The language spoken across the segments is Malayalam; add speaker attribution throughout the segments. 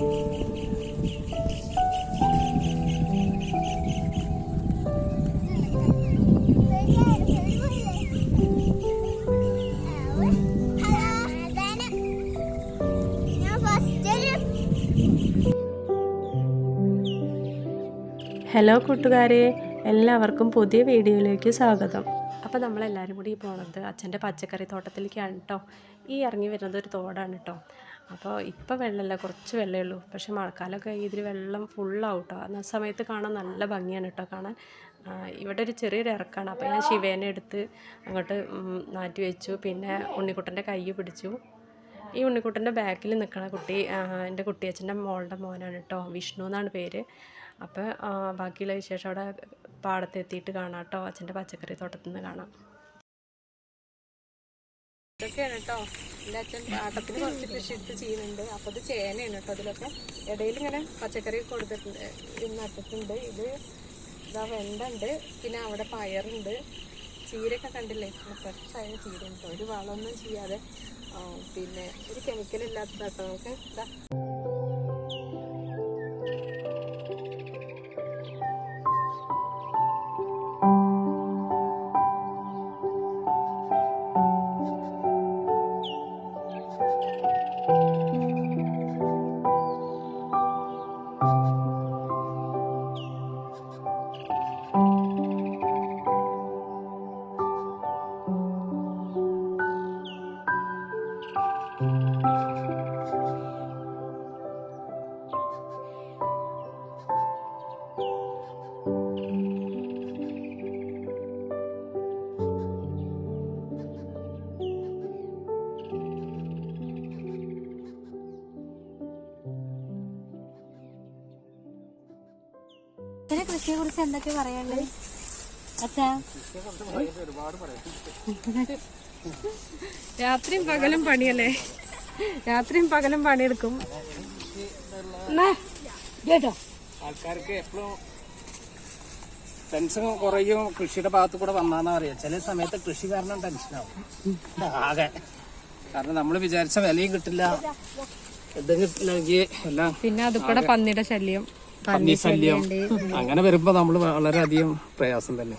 Speaker 1: ഹലോ കൂട്ടുകാരെ, എല്ലാവർക്കും പുതിയ വീഡിയോയിലേക്ക് സ്വാഗതം. അപ്പോൾ നമ്മളെല്ലാവരും കൂടി പോണത് അച്ഛൻ്റെ പച്ചക്കറി തോട്ടത്തിലേക്കാണ് കേട്ടോ. ഈ ഇറങ്ങി വരുന്നത് ഒരു തോടാണ് കേട്ടോ. അപ്പോൾ ഇപ്പോൾ വെള്ളമില്ല, കുറച്ച് വെള്ളമേ ഉള്ളൂ. പക്ഷേ മഴക്കാലമൊക്കെ ഇതിൽ വെള്ളം ഫുള്ളാവും കേട്ടോ. ആ സമയത്ത് കാണാൻ നല്ല ഭംഗിയാണ് കേട്ടോ കാണാൻ. ഇവിടെ ഒരു ചെറിയൊരു ഇറക്കാണ്. അപ്പോൾ ഞാൻ ശിവേനെ എടുത്ത് അങ്ങോട്ട് മാറ്റി വെച്ചു. പിന്നെ ഉണ്ണിക്കുട്ടൻ്റെ കൈ പിടിച്ചു. ഈ ഉണ്ണിക്കുട്ടൻ്റെ ബാക്കിൽ നിൽക്കണ കുട്ടി എൻ്റെ കുട്ടിയച്ഛൻ്റെ മോളുടെ മോനാണ് കേട്ടോ. വിഷ്ണു എന്നാണ് പേര്. അപ്പോൾ ബാക്കിയുള്ള വിശേഷം അവിടെ പാടത്തെത്തിയിട്ട് കാണാം കേട്ടോ. അച്ഛൻ്റെ പച്ചക്കറി തോട്ടത്തിൽ നിന്ന് കാണാം. ഇതൊക്കെയാണ് കേട്ടോ എൻ്റെ അച്ഛൻ പാട്ടത്തിന് കുറച്ച് കൃഷി എടുത്ത് ചെയ്യുന്നുണ്ട്. അപ്പോൾ ഇത് ചേനയാണ് കേട്ടോ. അതിലൊക്കെ ഇടയിൽ ഇങ്ങനെ പച്ചക്കറി കൊടുത്തിട്ടുണ്ട്, നട്ടിട്ടുണ്ട്. ഇതാ വെണ്ട ഉണ്ട്, പിന്നെ അവിടെ പയറുണ്ട്, ചീരയൊക്കെ കണ്ടില്ലേ, ഫ്രഷായ ചീര കേട്ടോ. ഒരു വളമൊന്നും ചെയ്യാതെ, പിന്നെ ഒരു കെമിക്കലില്ലാത്ത കേട്ടോ. നമുക്ക് ഇതാ
Speaker 2: കൃഷിയെ കുറിച്ച് എന്തൊക്കെ പറയാനുള്ളത് അച്ഛാ?
Speaker 1: രാത്രിയും പകലും പണിയല്ലേ, രാത്രിയും പകലും പണിയെടുക്കും
Speaker 2: കേട്ടോ.
Speaker 3: ആൾക്കാർക്ക് എപ്പോഴും ടെൻഷൻ കുറയും കൃഷിയുടെ ഭാഗത്ത് കൂടെ വന്നാന്നാ അറിയാം. ചില സമയത്ത് കൃഷി കാരണം ടെൻഷനാവും ആകെ. കാരണം നമ്മൾ വിചാരിച്ച വിലയും കിട്ടില്ല, എന്തും കിട്ടില്ലെങ്കിൽ എല്ലാം.
Speaker 1: പിന്നെ അതുകൂടെ പന്നിയുടെ ശല്യം,
Speaker 3: പന്നി ശല്യം. അങ്ങനെ വരുമ്പോ നമ്മൾ വളരെയധികം പ്രയാസം തന്നെ.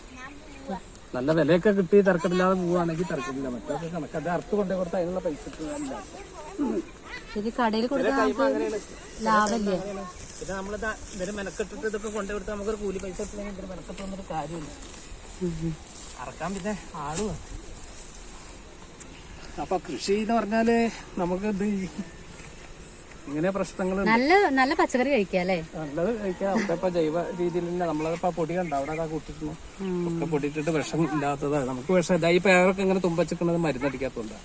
Speaker 3: നല്ല വിലയൊക്കെ കിട്ടി തർക്കമില്ലാതെ പോവുകയാണെങ്കിൽ തർക്കമില്ല. മറ്റൊക്കെ കണക്ക് അത് അറുത്ത് കൊണ്ടേ കൊടുത്ത് അതിനുള്ള പൈസ
Speaker 2: കടയിൽ കൊടുക്കാൻ ലാഭല്ലേ.
Speaker 3: പിന്നെ നമ്മളിതാ ഇവര് മെനക്കെട്ടിട്ട് ഇതൊക്കെ കൊണ്ടു കൊടുത്താൽ നമുക്കൊരു കൂലി പൈസ കിട്ടണമെങ്കിൽ ഇവര് മെനക്കെട്ടൊന്നൊരു കാര്യമില്ല. അറക്കാൻ പിന്നെ ആള് വേണം. അപ്പൊ കൃഷി എന്ന് പറഞ്ഞാല് നമുക്ക് ഇത് ഇങ്ങനെ പ്രശ്നങ്ങൾ
Speaker 2: നല്ല പച്ചക്കറി കഴിക്കാം അല്ലേ?
Speaker 3: നല്ലത് കഴിക്കാം. അവിടെ ഇപ്പൊ ജൈവ രീതിയിൽ തന്നെ നമ്മളിപ്പോ പൊടി കണ്ട അവിടെ കൂട്ടിട്ട് ഒക്കെ പൊടിയിട്ടിട്ട് വിഷം ഇല്ലാത്തതാണ്. നമുക്ക് വിഷം ഈ പയറൊക്കെ ഇങ്ങനെ തുമ്പച്ചിക്കുന്നത് മരുന്നടിക്കാത്തതുകൊണ്ടാണ്.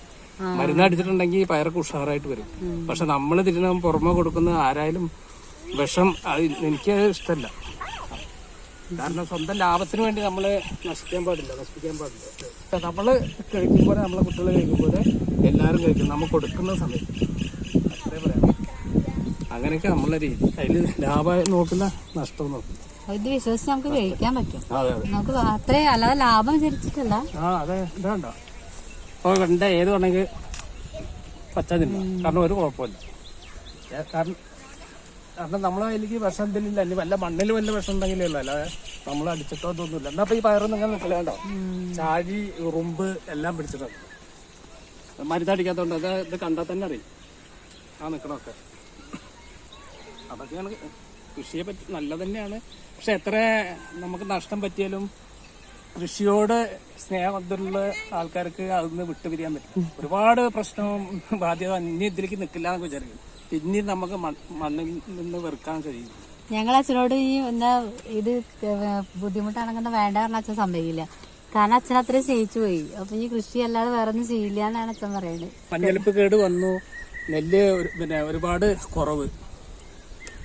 Speaker 3: മരുന്നടിച്ചിട്ടുണ്ടെങ്കിൽ പയറൊക്കെ ഉഷാറായിട്ട് വരും. പക്ഷെ നമ്മൾ ഇതിന് പുറമെ കൊടുക്കുന്ന ആരായാലും വിഷം എനിക്ക് ഇഷ്ടമല്ല. കാരണം സ്വന്തം ലാഭത്തിന് വേണ്ടി നമ്മള് നശിപ്പിക്കാൻ പാടില്ല. നമ്മള് കഴിക്കുമ്പോൾ നമ്മളെ കുട്ടികൾ കഴിക്കുമ്പോൾ എല്ലാവരും കഴിക്കും. നമ്മൾ കൊടുക്കുന്ന സമയത്ത് അത്രേ പറയാം. അങ്ങനെയൊക്കെ നമ്മളെ രീതി. അതിൽ ലാഭം നോക്കില്ല, നഷ്ടവും നോക്കില്ല.
Speaker 2: ഇത് വിശ്വസിച്ച് നമുക്ക് കഴിക്കാൻ പറ്റും. നമുക്ക് അത്രേ അല്ലാതെ ലാഭം വിചാരിച്ചിട്ടല്ല.
Speaker 3: അതെ ഇതാണ്ടോ. അപ്പൊ വെണ്ട ഏത് വേണമെങ്കിൽ പച്ച തിന്നാം. കാരണം ഒരു കുഴപ്പമില്ല. കാരണം നമ്മളെ അതിലേക്ക് വിഷം എന്തെങ്കിലും അല്ല, വല്ല മണ്ണിൽ വല്ല വിഷം ഉണ്ടെങ്കിലേ ഉള്ളൂ. അല്ലാതെ നമ്മൾ അടിച്ചിട്ടോ ഇതൊന്നുമില്ല. എന്നാ ഈ പയറൊന്നും ഇങ്ങനെ നിൽക്കലാണ്ടോ, ചാഴി ഉറുമ്പ് എല്ലാം പിടിച്ചിട്ടുണ്ട്. മരുന്നടിക്കാത്തോണ്ട് ഇത് കണ്ടാൽ തന്നെ അറിയും ആ നിക്കണൊക്കെ. അതൊക്കെയാണ് കൃഷിയെ പറ്റി നല്ലത് തന്നെയാണ്. പക്ഷെ എത്ര നമുക്ക് നഷ്ടം പറ്റിയാലും കൃഷിയോട് സ്നേഹമുള്ള ആൾക്കാർക്ക് അതിന്ന് വിട്ടുപിരിയാൻ പറ്റും. ഒരുപാട് പ്രശ്നവും ബാധ്യത അന്യ ഇതിലേക്ക് നിൽക്കില്ല എന്നൊക്കെ വിചാരിക്കും. പിന്നെ നമുക്ക് മണ്ണിൽ നിന്ന് വെറുക്കാൻ കഴിയും.
Speaker 2: ഞങ്ങൾ അച്ഛനോട് ഈ എന്താ ഇത് ബുദ്ധിമുട്ടാണെന്ന് വേണ്ട പറഞ്ഞ അച്ഛൻ സമ്മതിക്കില്ല. കാരണം അച്ഛൻ അത്രയും സ്നേഹിച്ചു പോയി. അപ്പൊ ഈ കൃഷി അല്ലാതെ വേറെ ഒന്നും ചെയ്യില്ല എന്നാണ് അച്ഛൻ പറയുന്നത്.
Speaker 3: മഞ്ഞളിപ്പ് കേട് വന്നു, നെല്ല് പിന്നെ ഒരുപാട് കുറവ്.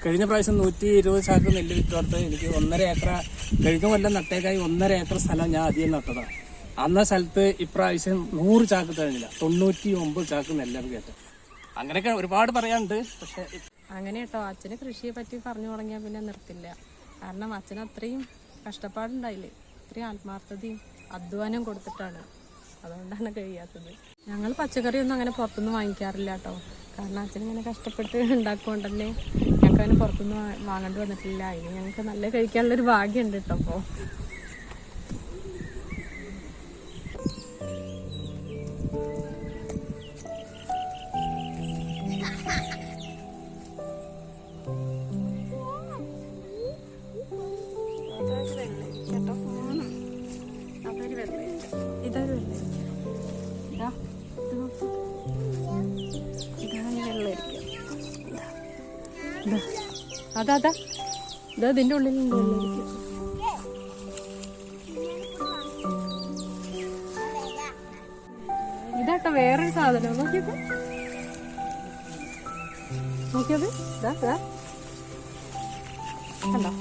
Speaker 3: കഴിഞ്ഞ പ്രാവശ്യം 120 ചാക്ക് നെല്ല് വിറ്റോർത്ത് എനിക്ക് 1.5 ഏക്കർ, കഴിഞ്ഞ കൊല്ലം നട്ടേക്കായി 1.5 ഏക്കർ സ്ഥലം ഞാൻ ആദ്യം നട്ടതാണ്. അന്ന സ്ഥലത്ത് ഇപ്രാവശ്യം 100 ചാക്ക് കഴിഞ്ഞില്ല, 99 ചാക്ക് നെല്ലാണ് കേട്ടത്. അങ്ങനെയൊക്കെ ഒരുപാട് പറയാനുണ്ട്. പക്ഷെ
Speaker 1: അങ്ങനെ കേട്ടോ. അച്ഛന് കൃഷിയെ പറ്റി പറഞ്ഞു തുടങ്ങിയാൽ പിന്നെ നിർത്തില്ല. കാരണം അച്ഛന് അത്രയും കഷ്ടപ്പാടുണ്ടായില്ലേ, അത്രയും ആത്മാർത്ഥതയും അധ്വാനം കൊടുത്തിട്ടാണ്. അതുകൊണ്ടാണ് കഴിയാത്തത്. ഞങ്ങൾ പച്ചക്കറിയൊന്നും അങ്ങനെ പുറത്തുനിന്ന് വാങ്ങിക്കാറില്ല കേട്ടോ. കാരണം അച്ഛൻ ഇങ്ങനെ കഷ്ടപ്പെട്ട് ഉണ്ടാക്കുകൊണ്ട് തന്നെ ഞങ്ങൾക്ക് അതിന് പുറത്തുനിന്ന് വാങ്ങേണ്ടി വന്നിട്ടില്ല. അതിന് ഞങ്ങൾക്ക് നല്ല കഴിക്കാനുള്ളൊരു ഭാഗ്യമുണ്ട് കേട്ടോ. അപ്പോൾ ഇതൊരു അതാ ഇതാ ഇതിന്റെ ഉള്ളിലുണ്ട് വെള്ളരിക്ക. ഇതാട്ടോ വേറൊരു സാധനം. നോക്കിയത് കണ്ടോ?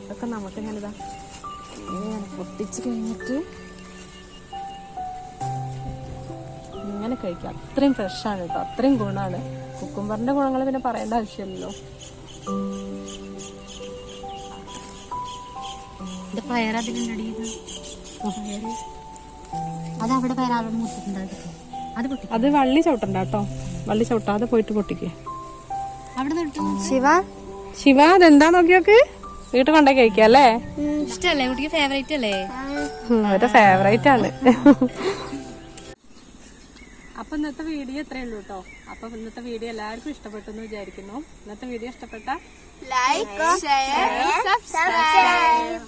Speaker 1: ഇതൊക്കെ നമുക്ക് ഇങ്ങനെതാ ഇങ്ങനെ പൊട്ടിച്ച് കഴിഞ്ഞിട്ട് ഇങ്ങനെ കഴിക്കാം. അത്രയും ഫ്രഷാണ് കേട്ടോ, അത്രയും ഗുണമാണ്. കുക്കുംബറിന്റെ ഗുണങ്ങൾ പിന്നെ പറയേണ്ട ആവശ്യമില്ലല്ലോ. അത് വള്ളി ചവിട്ടണ്ട കേട്ടോ, വള്ളി ചവിട്ടാതെ പോയിട്ട് പൊട്ടിക്കേ. ശിവ അതെന്താ നോക്കിയോക്ക്, വീട്ടിൽ കൊണ്ടേ കഴിക്കാം അല്ലേ?
Speaker 2: ഇഷ്ടല്ലേ കുട്ടിക്ക്? ഫേവറേറ്റ് അല്ലേ?
Speaker 1: അവരുടെ ഫേവറേറ്റ് ആണ്. അപ്പൊ ഇന്നത്തെ വീഡിയോ ഇത്രയേ ഉള്ളൂ കേട്ടോ. അപ്പൊ ഇന്നത്തെ വീഡിയോ എല്ലാവർക്കും ഇഷ്ടപ്പെട്ടു എന്ന് വിചാരിക്കുന്നു. ഇന്നത്തെ വീഡിയോ ഇഷ്ടപ്പെട്ട
Speaker 4: ലൈക്ക്, ഷെയർ, സബ്സ്ക്രൈബ്.